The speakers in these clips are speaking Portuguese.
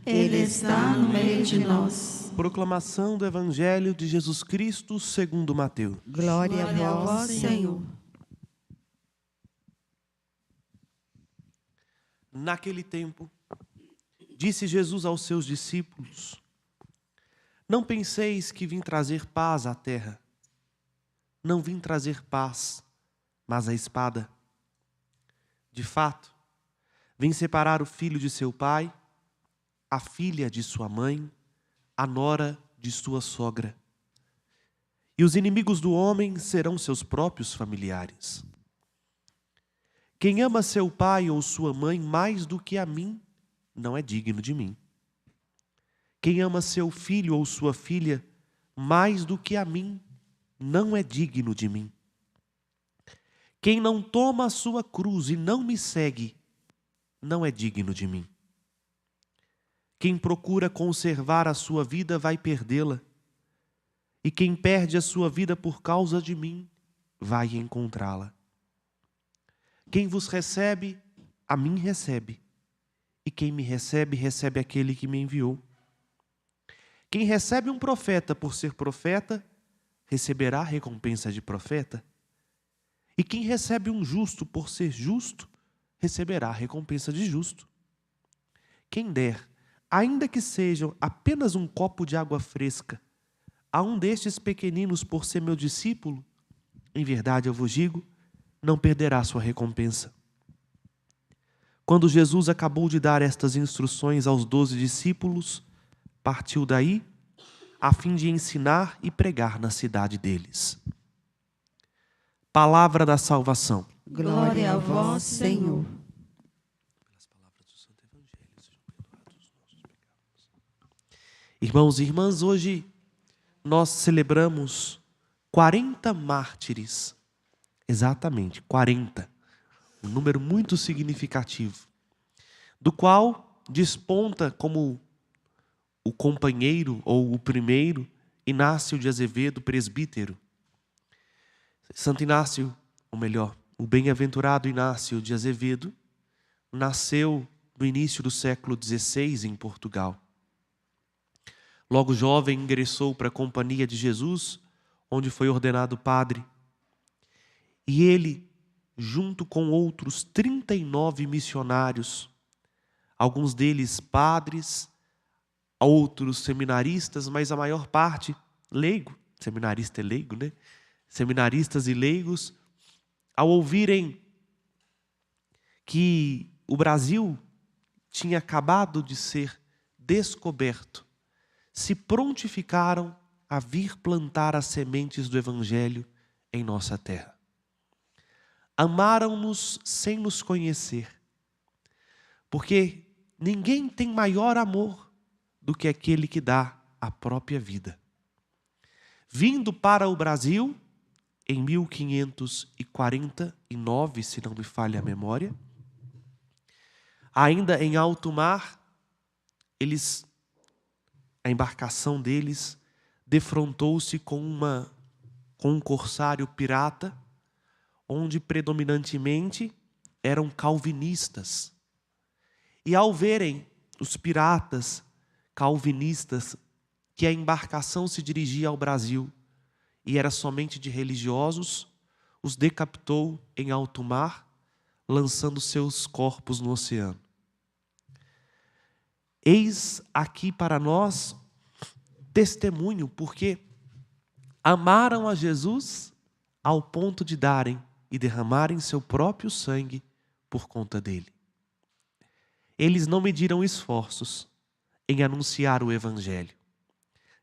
Ele está no meio de nós. Proclamação do Evangelho de Jesus Cristo segundo Mateus. Glória a vós, Senhor. Naquele tempo, disse Jesus aos seus discípulos: Não penseis que vim trazer paz à terra. Não vim trazer paz, mas a espada. De fato, vim separar o filho de seu pai, a filha de sua mãe, a nora de sua sogra. E os inimigos do homem serão seus próprios familiares. Quem ama seu pai ou sua mãe mais do que a mim, não é digno de mim. Quem ama seu filho ou sua filha mais do que a mim, não é digno de mim. Quem não toma a sua cruz e não me segue, não é digno de mim. Quem procura conservar a sua vida vai perdê-la, e quem perde a sua vida por causa de mim, vai encontrá-la. Quem vos recebe, a mim recebe, e quem me recebe, recebe aquele que me enviou. Quem recebe um profeta por ser profeta, receberá a recompensa de profeta, e quem recebe um justo por ser justo, receberá a recompensa de justo. Quem der, ainda que sejam apenas um copo de água fresca, a um destes pequeninos por ser meu discípulo, em verdade eu vos digo, não perderá sua recompensa. Quando Jesus acabou de dar estas instruções aos 12 discípulos, partiu daí, a fim de ensinar e pregar na cidade deles. Palavra da salvação. Glória a vós, Senhor. Irmãos e irmãs, hoje nós celebramos 40 mártires. Exatamente, 40. Um número muito significativo. Do qual desponta como o companheiro ou o primeiro Inácio de Azevedo, presbítero. Santo Inácio, ou melhor, o bem-aventurado Inácio de Azevedo, nasceu no início do século XVI em Portugal. Logo jovem, ingressou para a Companhia de Jesus, onde foi ordenado padre. E ele, junto com outros 39 missionários, alguns deles padres, outros seminaristas, mas a maior parte leigo, seminarista é leigo, né? Seminaristas e leigos, ao ouvirem que o Brasil tinha acabado de ser descoberto, se prontificaram a vir plantar as sementes do Evangelho em nossa terra. Amaram-nos sem nos conhecer, porque ninguém tem maior amor do que aquele que dá a própria vida. Vindo para o Brasil, em 1549, se não me falha a memória, ainda em alto mar, a embarcação deles defrontou-se com um corsário pirata, onde predominantemente eram calvinistas. E ao verem os piratas calvinistas que a embarcação se dirigia ao Brasil e era somente de religiosos, os decapitou em alto mar, lançando seus corpos no oceano. Eis aqui para nós testemunho, porque amaram a Jesus ao ponto de darem e derramarem seu próprio sangue por conta dele. Eles não mediram esforços em anunciar o Evangelho,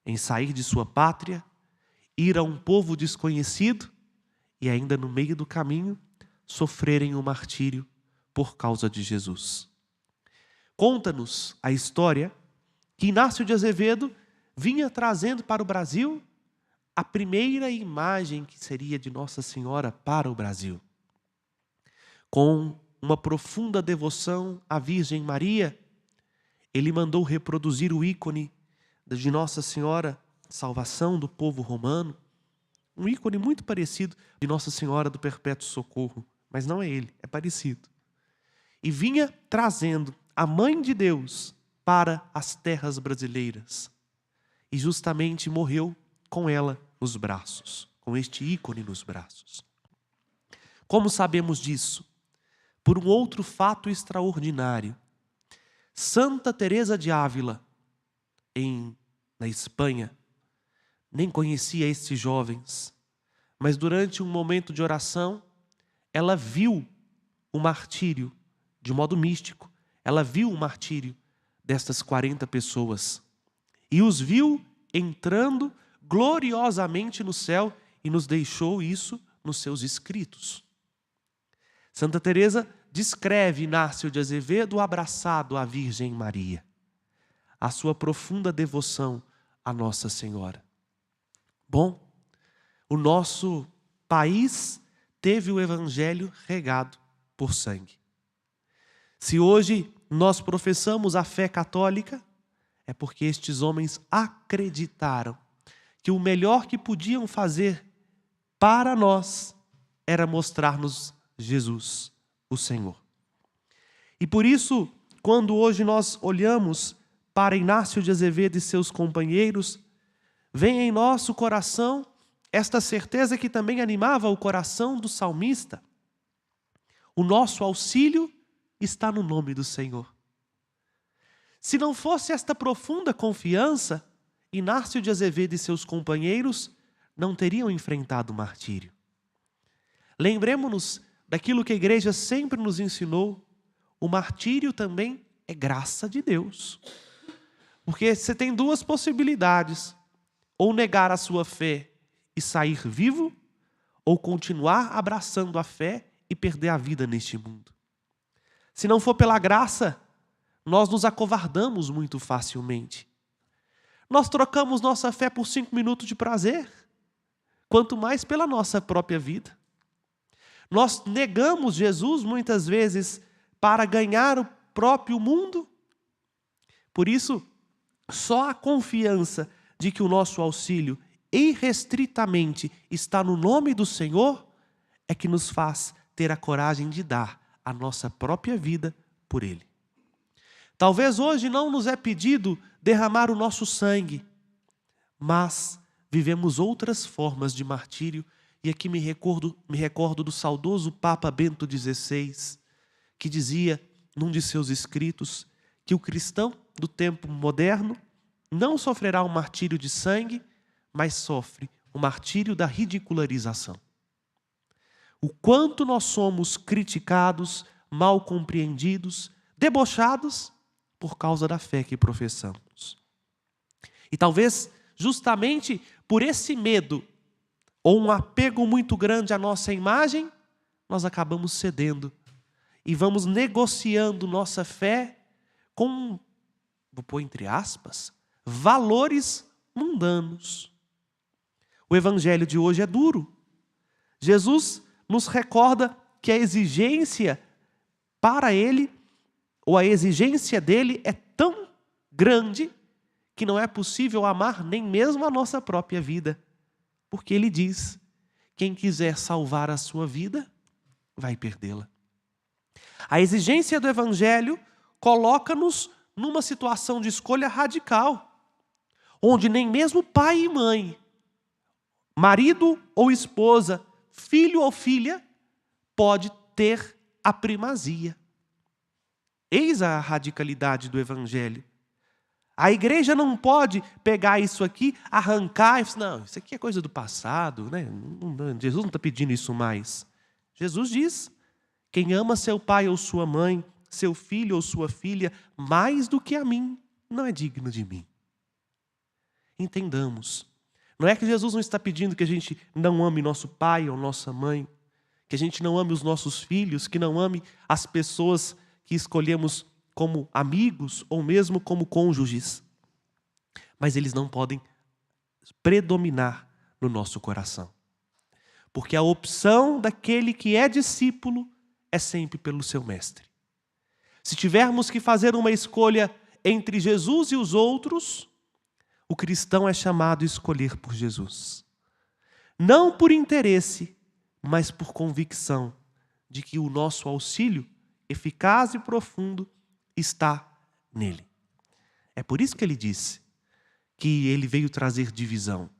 em sair de sua pátria, ir a um povo desconhecido e ainda no meio do caminho sofrerem o martírio por causa de Jesus. Conta-nos a história que Inácio de Azevedo vinha trazendo para o Brasil a primeira imagem que seria de Nossa Senhora para o Brasil. Com uma profunda devoção à Virgem Maria, ele mandou reproduzir o ícone de Nossa Senhora, salvação do povo romano, um ícone muito parecido de Nossa Senhora do Perpétuo Socorro, mas não é ele, é parecido. E vinha trazendo a Mãe de Deus para as terras brasileiras. E justamente morreu com ela nos braços, com este ícone nos braços. Como sabemos disso? Por um outro fato extraordinário. Santa Teresa de Ávila, na Espanha, nem conhecia estes jovens, mas durante um momento de oração, ela viu o martírio, de modo místico, ela viu o martírio destas 40 pessoas e os viu entrando gloriosamente no céu e nos deixou isso nos seus escritos. Santa Teresa descreve Inácio de Azevedo abraçado à Virgem Maria, a sua profunda devoção a Nossa Senhora. Bom, o nosso país teve o evangelho regado por sangue. Se hoje nós professamos a fé católica, é porque estes homens acreditaram que o melhor que podiam fazer para nós era mostrar-nos Jesus, o Senhor. E por isso, quando hoje nós olhamos para Inácio de Azevedo e seus companheiros, vem em nosso coração esta certeza que também animava o coração do salmista. O nosso auxílio está no nome do Senhor. Se não fosse esta profunda confiança, Inácio de Azevedo e seus companheiros não teriam enfrentado o martírio. Lembremos-nos daquilo que a igreja sempre nos ensinou: o martírio também é graça de Deus. Porque você tem duas possibilidades: ou negar a sua fé e sair vivo, ou continuar abraçando a fé e perder a vida neste mundo. Se não for pela graça, nós nos acovardamos muito facilmente. Nós trocamos nossa fé por 5 minutos de prazer, quanto mais pela nossa própria vida. Nós negamos Jesus muitas vezes para ganhar o próprio mundo. Por isso, só a confiança de que o nosso auxílio irrestritamente está no nome do Senhor é que nos faz ter a coragem de dar a nossa própria vida por Ele. Talvez hoje não nos é pedido derramar o nosso sangue, mas vivemos outras formas de martírio. E aqui me recordo do saudoso Papa Bento XVI, que dizia, num de seus escritos, que o cristão do tempo moderno não sofrerá um martírio de sangue, mas sofre o martírio da ridicularização. O quanto nós somos criticados, mal compreendidos, debochados por causa da fé que professamos. E talvez justamente por esse medo ou um apego muito grande à nossa imagem, nós acabamos cedendo e vamos negociando nossa fé com, vou pôr entre aspas, valores mundanos. O evangelho de hoje é duro. Jesus nos recorda que a exigência para Ele, ou a exigência dele é tão grande que não é possível amar nem mesmo a nossa própria vida. Porque Ele diz, quem quiser salvar a sua vida, vai perdê-la. A exigência do evangelho coloca-nos numa situação de escolha radical, onde nem mesmo pai e mãe, marido ou esposa, filho ou filha, pode ter a primazia. Eis a radicalidade do evangelho. A igreja não pode pegar isso aqui, arrancar e falar, não, isso aqui é coisa do passado, né? Jesus não está pedindo isso mais. Jesus diz, quem ama seu pai ou sua mãe, seu filho ou sua filha, mais do que a mim, não é digno de mim. Entendamos. Não é que Jesus não está pedindo que a gente não ame nosso pai ou nossa mãe, que a gente não ame os nossos filhos, que não ame as pessoas que escolhemos como amigos ou mesmo como cônjuges. Mas eles não podem predominar no nosso coração. Porque a opção daquele que é discípulo é sempre pelo seu mestre. Se tivermos que fazer uma escolha entre Jesus e os outros, o cristão é chamado a escolher por Jesus. Não por interesse, mas por convicção de que o nosso auxílio eficaz e profundo está nele. É por isso que ele disse que ele veio trazer divisão.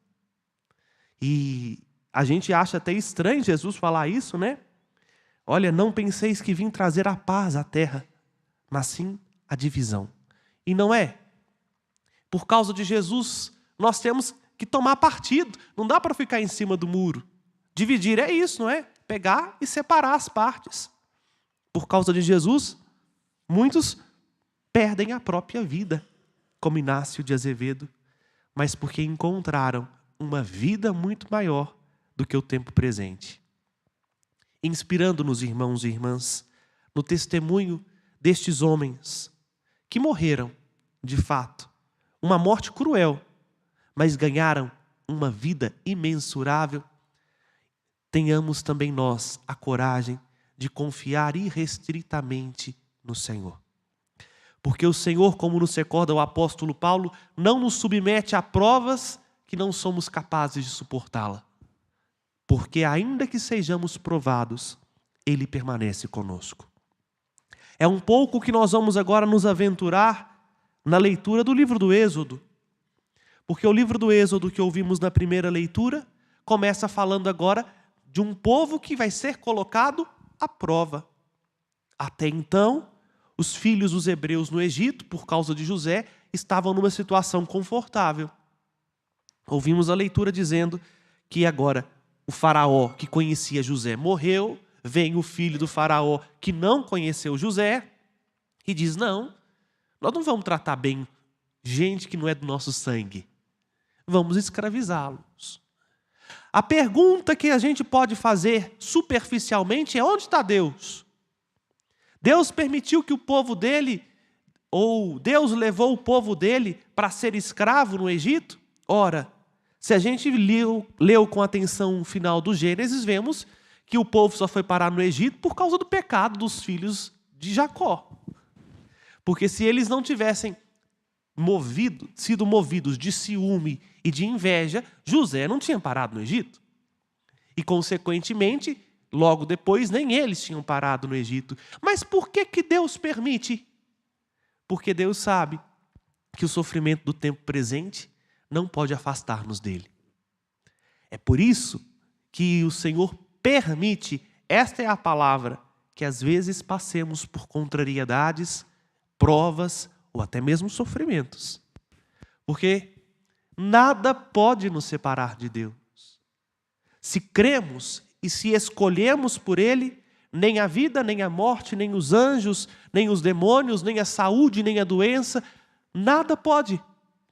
E a gente acha até estranho Jesus falar isso, né? Olha, não penseis que vim trazer a paz à terra, mas sim a divisão. E não é. Por causa de Jesus, nós temos que tomar partido. Não dá para ficar em cima do muro. Dividir é isso, não é? Pegar e separar as partes. Por causa de Jesus, muitos perdem a própria vida, como Inácio de Azevedo, mas porque encontraram uma vida muito maior do que o tempo presente. Inspirando-nos, irmãos e irmãs, no testemunho destes homens que morreram, de fato, uma morte cruel, mas ganharam uma vida imensurável, tenhamos também nós a coragem de confiar irrestritamente no Senhor. Porque o Senhor, como nos recorda o apóstolo Paulo, não nos submete a provas que não somos capazes de suportá-la. Porque ainda que sejamos provados, Ele permanece conosco. É um pouco que nós vamos agora nos aventurar na leitura do livro do Êxodo. Porque o livro do Êxodo que ouvimos na primeira leitura começa falando agora de um povo que vai ser colocado à prova. Até então, os filhos dos hebreus no Egito, por causa de José, estavam numa situação confortável. Ouvimos a leitura dizendo que agora o faraó que conhecia José morreu, vem o filho do faraó que não conheceu José e diz, não, nós não vamos tratar bem gente que não é do nosso sangue. Vamos escravizá-los. A pergunta que a gente pode fazer superficialmente é: onde está Deus? Deus permitiu que o povo dele, ou Deus levou o povo dele para ser escravo no Egito? Ora, se a gente leu com atenção o final do Gênesis, vemos que o povo só foi parar no Egito por causa do pecado dos filhos de Jacó. Porque se eles não tivessem sido movidos de ciúme e de inveja, José não tinha parado no Egito. E, consequentemente, logo depois, nem eles tinham parado no Egito. Mas por que Deus permite? Porque Deus sabe que o sofrimento do tempo presente não pode afastar-nos dele. É por isso que o Senhor permite, esta é a palavra, que às vezes passemos por contrariedades, provas ou até mesmo sofrimentos. Porque nada pode nos separar de Deus. Se cremos e se escolhemos por Ele, nem a vida, nem a morte, nem os anjos, nem os demônios, nem a saúde, nem a doença, nada pode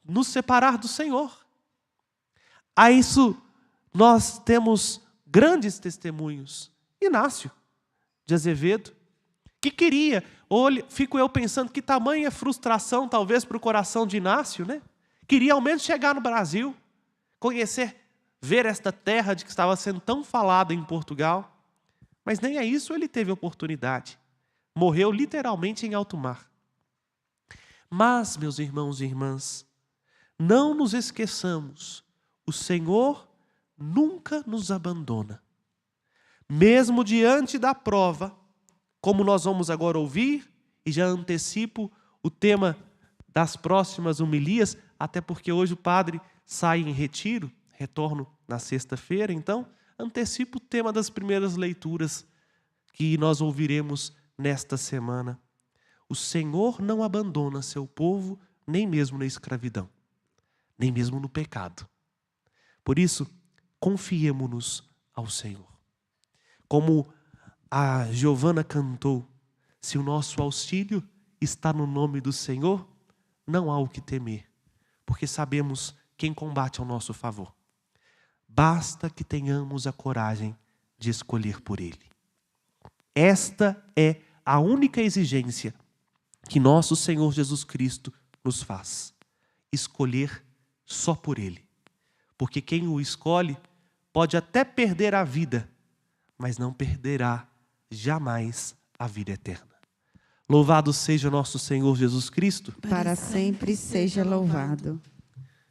nos separar do Senhor. A isso nós temos grandes testemunhos. Inácio de Azevedo, que queria, fico eu pensando que tamanha frustração talvez para o coração de Inácio, né? Queria ao menos chegar no Brasil, conhecer, ver esta terra de que estava sendo tão falada em Portugal, mas nem a isso ele teve oportunidade. Morreu literalmente em alto mar. Mas, meus irmãos e irmãs, não nos esqueçamos, o Senhor nunca nos abandona. Mesmo diante da prova, como nós vamos agora ouvir, e já antecipo o tema das próximas homilias, até porque hoje o padre sai em retiro, retorno na sexta-feira, então antecipo o tema das primeiras leituras que nós ouviremos nesta semana. O Senhor não abandona seu povo, nem mesmo na escravidão, nem mesmo no pecado. Por isso, confiemo-nos ao Senhor. Como a Giovana cantou, se o nosso auxílio está no nome do Senhor, não há o que temer, porque sabemos quem combate ao nosso favor. Basta que tenhamos a coragem de escolher por Ele. Esta é a única exigência que nosso Senhor Jesus Cristo nos faz. Escolher só por Ele. Porque quem o escolhe pode até perder a vida, mas não perderá jamais a vida eterna. Louvado seja nosso Senhor Jesus Cristo. Para sempre seja louvado.